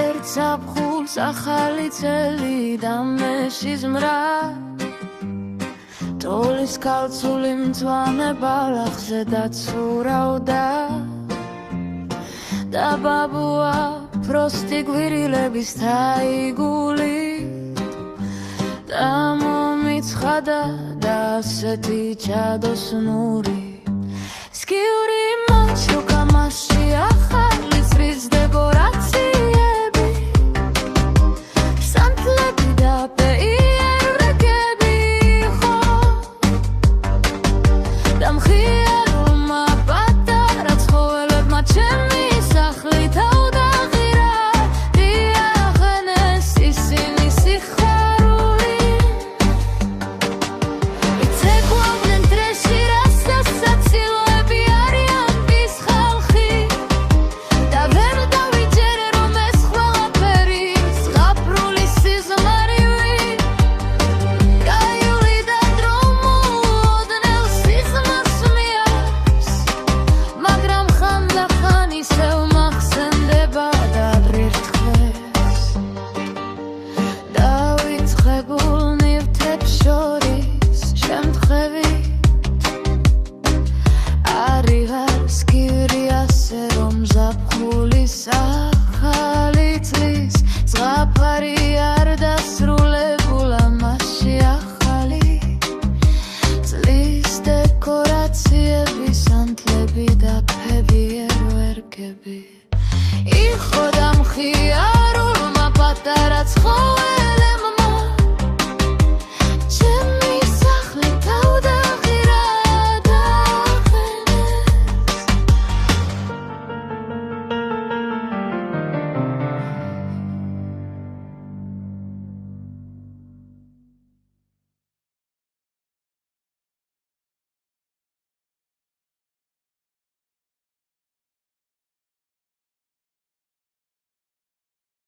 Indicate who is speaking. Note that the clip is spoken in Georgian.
Speaker 1: ერთ ზაფხულს ახალი წელი და მე სიზმრა ტოლის ქალწული მწვანე ბალახზე დაცურავდა და ბაბუა ფროსტი გვირილების თაიგული და მომიცხადა და ასეთი ჩადოსნური სკიური მაჩუკა მასში ახალი წრის დეკორაციები სანთლები და ფეიერვერკები ხო და მხიარულმა პატარა ცხოველებმა ჩემი სახლი თავდაღირა დიახენეს ისინი სიხარული იცეკვავდნენ დრეში რასაც საცილოები არიან ვის ხალხი და ვერ დავიჯერე რომ ეს ყველაფერი ზღაპრული სიზმარივი კაიული და დრომულოდნელ სიზმარს მიაქვს მაგრამ ხანდახან ისევ მახსენდება და ღირთხეს დავიწყებულ ნივთებს შორის შემთხვევით არიღარ სკივრი ასე რომ ზაფხულის ახალი წლის ზღაპარი არ დასრულებულა მასში ახალი წლის დეკორაციები სანთლები და ფეიერვერკები იყო და მხიარულმა პატარა ცხოველებმა